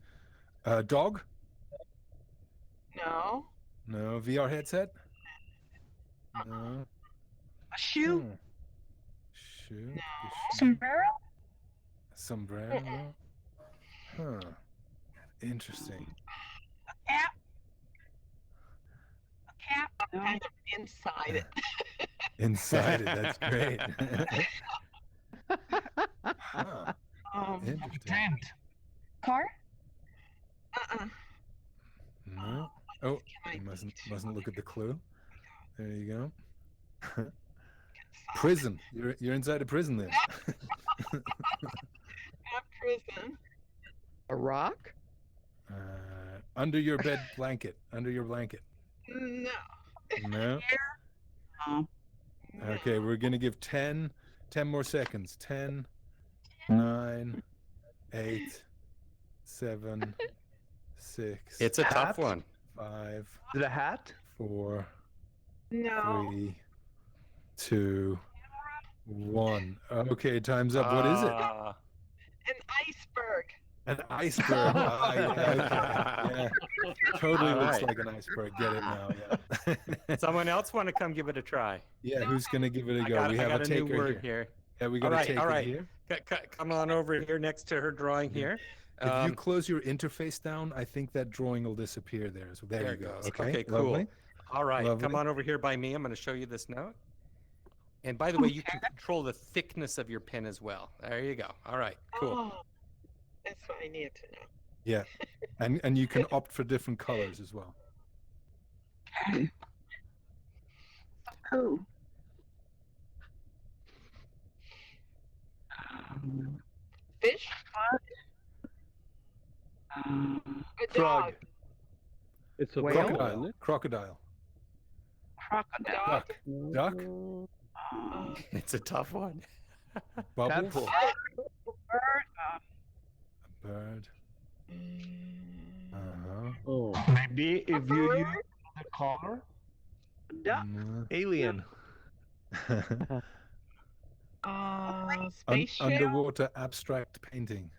Dog? No. No. VR headset? No. A shoe? Shoe? No. Sombrero? Sombrero? No. Huh. Interesting. A cap? A cap? I'm kind of inside it. Inside it, that's great. Huh. Interesting. Car? No. Oh, you mustn't look at the clue. There you go. Prison. You're inside a prison then. Not prison. A rock? Under your bed blanket. Under your blanket. No. No. No. Okay, we're gonna give 10 more seconds. 10, 9, 8, 7, 6. It's a tough one. 5. Is it a hat? 4. No. 3, 2, 1. Okay, time's up. What is it? An iceberg. An iceberg. Yeah. Totally looks like an iceberg. Get it now. Yeah. Someone else want to come give it a try? Yeah, who's gonna give it a go? We have a new taker word here. Yeah, we got a taker here. Come on over here next to her drawing here. If you close your interface down, I think that drawing will disappear there. So there you go. Okay, cool. Lovely. All right, Lovely. come on over here by me. I'm going to show you this note. And by the way, you can control the thickness of your pen as well. There you go. All right, cool. Oh, that's what I needed to know. Yeah, and you can opt for different colors as well. Oh. Fish? A Frog. dog. It's a Crocodile. Crocodile. Crocodile. Duck. It's a tough one. Bubbles. Tadpole. Bird. A bird. Uh-huh. Oh. Maybe if you use the color. Duck. Alien. Space shell. Underwater abstract painting.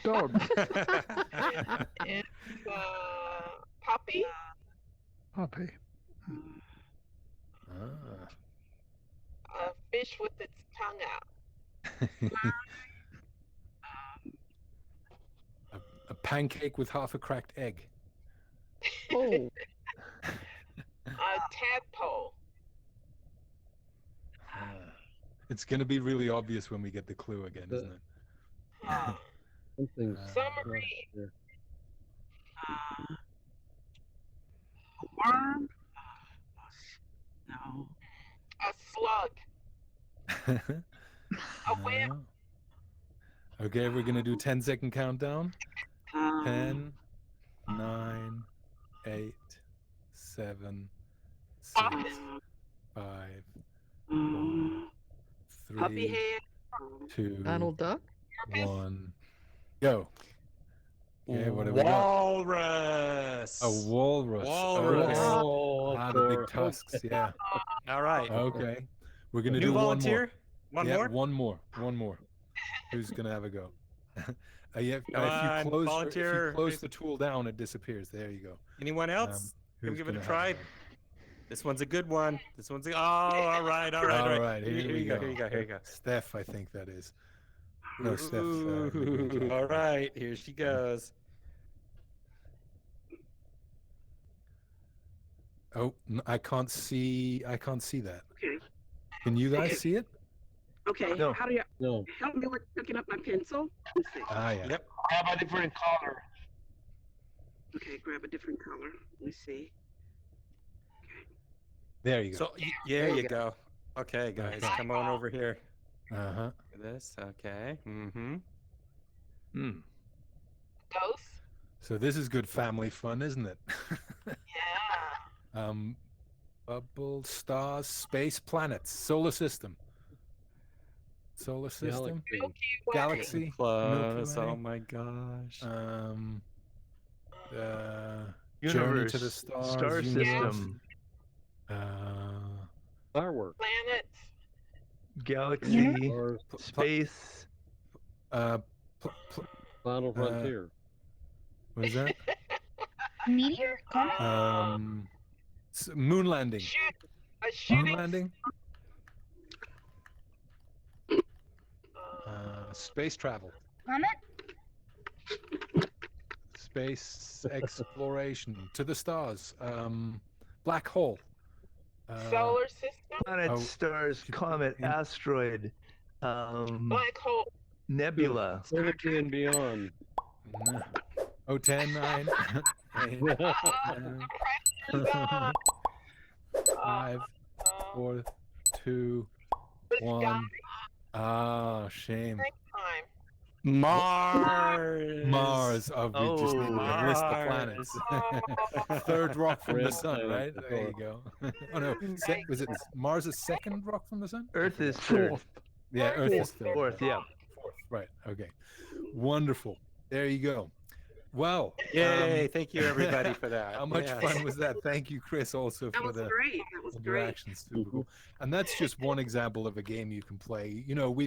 Dog. It's puppy. Puppy. Ah. A fish with its tongue out. A pancake with half a cracked egg. Oh. A tadpole. It's going to be really obvious when we get the clue again, isn't it? Something's Summary. here. A worm. No. A slug. A whale. Okay, we're going to do 10-second countdown. 10, 9, 8, 7, 6, 5, 4, Puppy 3, head. 2, Donald Duck? 1, go. Okay, what do we got? Walrus. A walrus. Walrus. Oh, Oh, the big tusks, yeah. All right. Okay. We're going to New do volunteer? one more. One more. One more. Who's going to have a go? If you close the tool down, it disappears. There you go. Anyone else? Can we give it a gonna try? have This one's a good one. This one's all right. All right, Here you go. Here you go. Steph, I think that is. No, Steph. Ooh, all right, here she goes. Oh, I can't see that. Okay. Can you guys see it? Okay. No. How do you No. help me with picking up my pencil? Let's see. Ah, yeah. Yep. Grab a different color. Okay, grab a different color. Let me see. There you go. So there you go. Okay, guys, Okay. come on over here. Uh-huh. This, okay. Mm-hmm. Hmm. Ghost. So this is good family fun, isn't it? Yeah. Bubble, stars, space, planets, solar system. Solar system. Galaxy. Close. Milky Way. Oh my gosh. Journey to Universe. the stars. Star universe. system. Fireworks. Planets. Galaxy. Or Space. Final Frontier. What is that? Meteor? Comet? Moon landing. A shooting. Moon landing. Space travel. Comet? Space exploration to the stars. Black hole. Solar system. Planet, stars, comet, asteroid. Black hole. Nebula. Infinity and beyond. Oh, 10, 9, 8, 5, 4, 2, 1. Ah, shame. Mars. Mars. Oh, we just need to list the Mars. planets. Third rock from the Red sun, planet, right? of There you go. Oh no, was it Mars' second rock from the sun? Earth is third. Yeah, Earth is third. Fourth, yeah. Fourth, right? Okay, wonderful. There you go. Well, Yay! Thank you, everybody, for that. How much Yes. fun was that? Thank you, Chris, also That for was the great. That was great. interactions. Super cool. And that's just one example of a game you can play. You know, we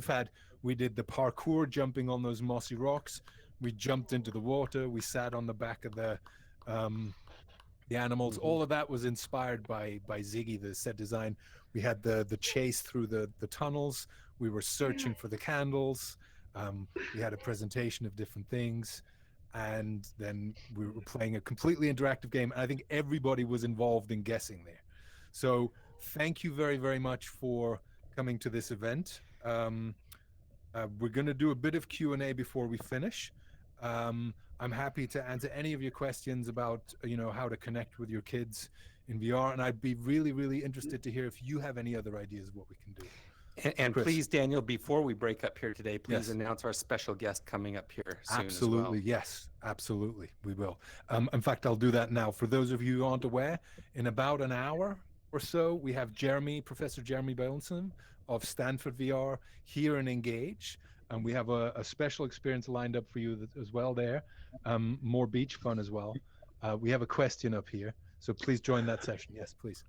did the parkour jumping on those mossy rocks. We jumped into the water. We sat on the back of the animals. All of that was inspired by Ziggy, the set design. We had the chase through the tunnels. We were searching for the candles. We had a presentation of different things. And then we were playing a completely interactive game. And I think everybody was involved in guessing there. So thank you very, very much for coming to this event. We're going to do a bit of Q&A before we finish. I'm happy to answer any of your questions about, how to connect with your kids in VR. And I'd be really, really interested to hear if you have any other ideas of what we can do. And Chris. please, Daniel, before we break up here today, please Yes. announce our special guest coming up here soon Absolutely, as well. yes, absolutely, we will. In fact, I'll do that now. For those of you who aren't aware, in about an hour or so, we have Professor Jeremy Beilson of Stanford VR here in Engage. And we have a special experience lined up for you as well there. More beach fun as well. We have a question up here, so please join that session. Yes, please.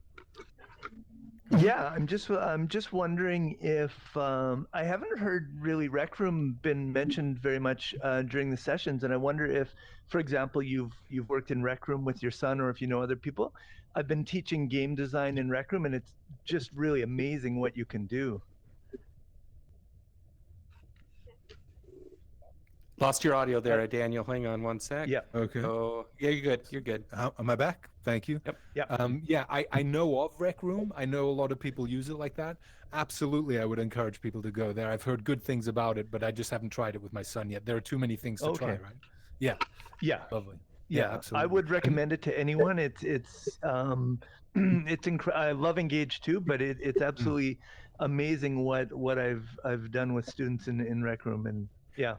Yeah, I'm just wondering if I haven't heard really Rec Room been mentioned very much during the sessions, and I wonder if, for example, you've worked in Rec Room with your son, or if you know other people. I've been teaching game design in Rec Room, and it's just really amazing what you can do. Lost your audio there, Daniel. Hang on one sec. Yeah. Okay. Oh, yeah, you're good. You're good. Am I back? Thank you. Yep. Yeah. Yeah, I know of Rec Room. I know a lot of people use it like that. Absolutely, I would encourage people to go there. I've heard good things about it, but I just haven't tried it with my son yet. There are too many things to try, right? Yeah. Yeah. Lovely. Yeah, absolutely. I would recommend it to anyone. It's it's I love Engage too, but it's absolutely amazing what I've done with students in Rec Room, and yeah.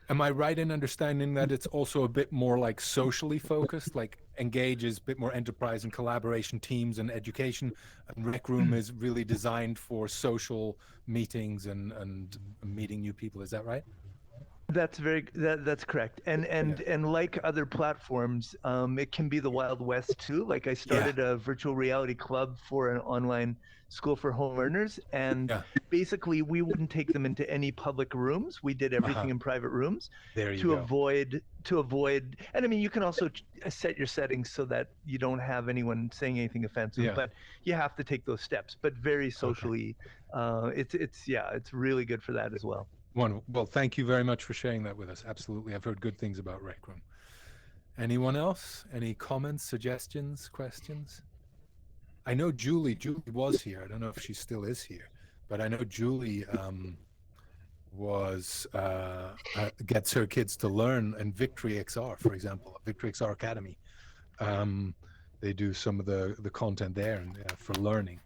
Am I right in understanding that it's also a bit more like socially focused? Like Engage is a bit more enterprise and collaboration, teams and education, and Rec Room is really designed for social meetings and meeting new people. Is that right? That's that's correct. And like other platforms, it can be the Wild West too. Like I started a virtual reality club for an online school for home learners, and basically we wouldn't take them into any public rooms. We did everything in private rooms to avoid. And I mean, you can also set your settings so that you don't have anyone saying anything offensive, but you have to take those steps. But very socially, it's really good for that as well. Wonderful. Well, thank you very much for sharing that with us. Absolutely. I've heard good things about Rec Room. Anyone else? Any comments, suggestions, questions? I know Julie was here. I don't know if she still is here, but I know Julie gets her kids to learn in Victory XR, for example, Victory XR Academy. They do some of the content there and for learning.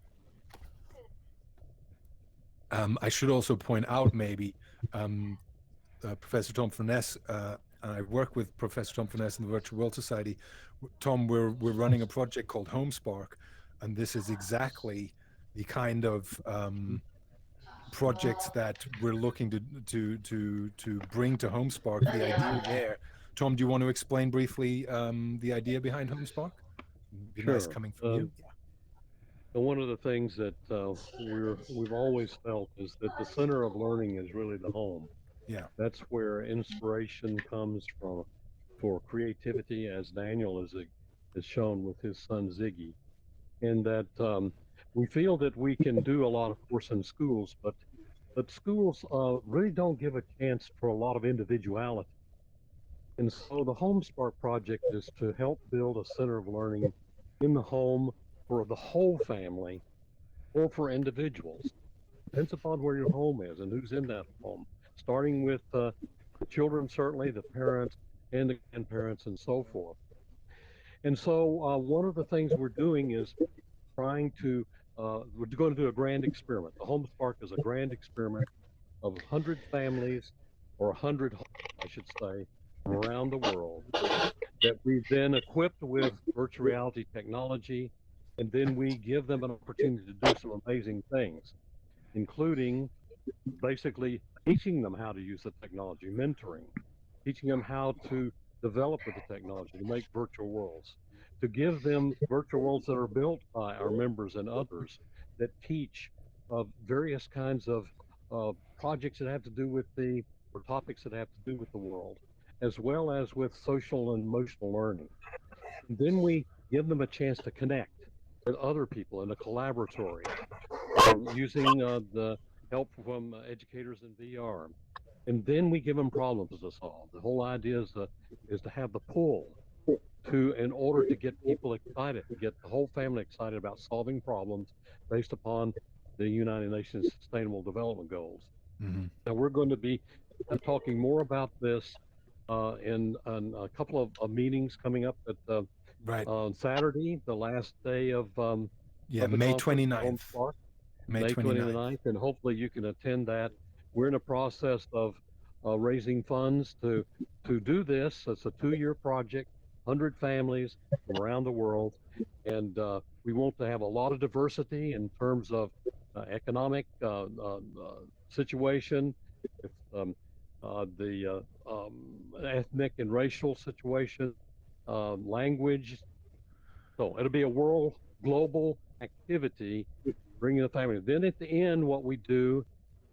I should also point out maybe Professor Tom Furness, I work with Professor Tom Furness in the Virtual World Society. Tom, we're running a project called HomeSpark, and this is exactly the kind of projects that we're looking to bring to HomeSpark. The idea there. Tom, do you want to explain briefly the idea behind HomeSpark? It'd be nice coming from you. And one of the things that we've always felt is that the center of learning is really the home. Yeah. That's where inspiration comes from for creativity, as Daniel has shown with his son Ziggy. And that we feel that we can do a lot, of course, in schools, but schools really don't give a chance for a lot of individuality. And so the HomeSpark project is to help build a center of learning in the home for the whole family or for individuals. Depends upon where your home is and who's in that home, starting with the children, certainly the parents and the grandparents and so forth. And so one of the things we're doing is trying to, we're going to do a grand experiment. The HomeSpark is a grand experiment of 100 families, or 100 homes, I should say, from around the world that we've then equipped with virtual reality technology. And then we give them an opportunity to do some amazing things, including basically teaching them how to use the technology, mentoring, teaching them how to develop with the technology, to make virtual worlds, to give them virtual worlds that are built by our members and others that teach various kinds of projects that have to do with or topics that have to do with the world, as well as with social and emotional learning. And then we give them a chance to connect with other people in a collaboratory, using the help from educators in VR. And then we give them problems to solve. The whole idea is to have the pull in order to get people excited, to get the whole family excited about solving problems based upon the United Nations Sustainable Development Goals. Mm-hmm. Now we're going to be talking more about this in a couple of meetings coming up at on Saturday, the last day of May 29th. May 29th, and hopefully you can attend that. We're in a process of raising funds to do this. It's a 2-year project. 100 families from around the world, and we want to have a lot of diversity in terms of economic situation, if, the ethnic and racial situation, language. So it'll be a world global activity, bringing the family. Then at the end, what we do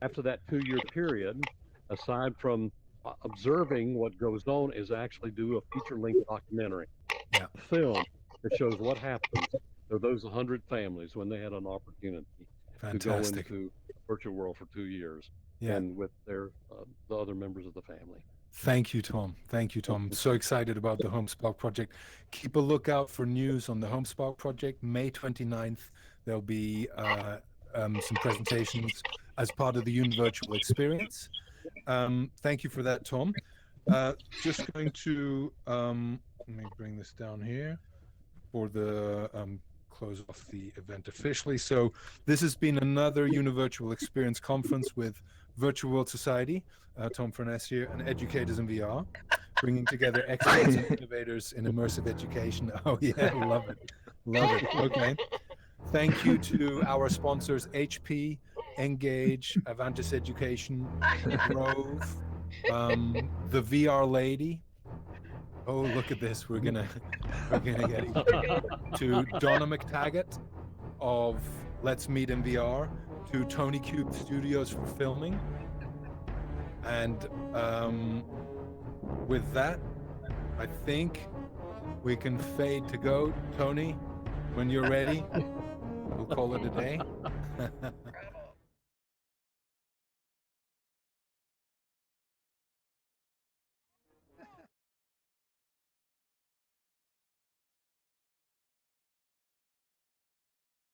after that 2-year period, aside from observing what goes on, is actually do a feature-length documentary, film that shows what happens to those 100 families when they had an opportunity to go Fantastic. into the virtual world for 2 years, Yeah. and with their the other members of the family. Thank you, Tom. Thank you, Tom. I'm so excited about the HomeSpark project. Keep a lookout for news on the HomeSpark project. May 29th, there'll be some presentations as part of the Univirtual experience. Thank you for that, Tom. Just going to, let me bring this down here for the close off the event officially. So this has been another Univirtual experience conference with Virtual World Society, Tom Furness here, and educators in VR, bringing together experts and innovators in immersive education. Oh yeah, love it. Love it. Okay. Thank you to our sponsors, HP, Engage, Avantis Education, Grove, the VR Lady. Oh, look at this. We're gonna get it. To Donna McTaggart of Let's Meet in VR, to Tony Cube Studios for filming. And with that, I think we can fade to go. Tony, when you're ready, we'll call it a day.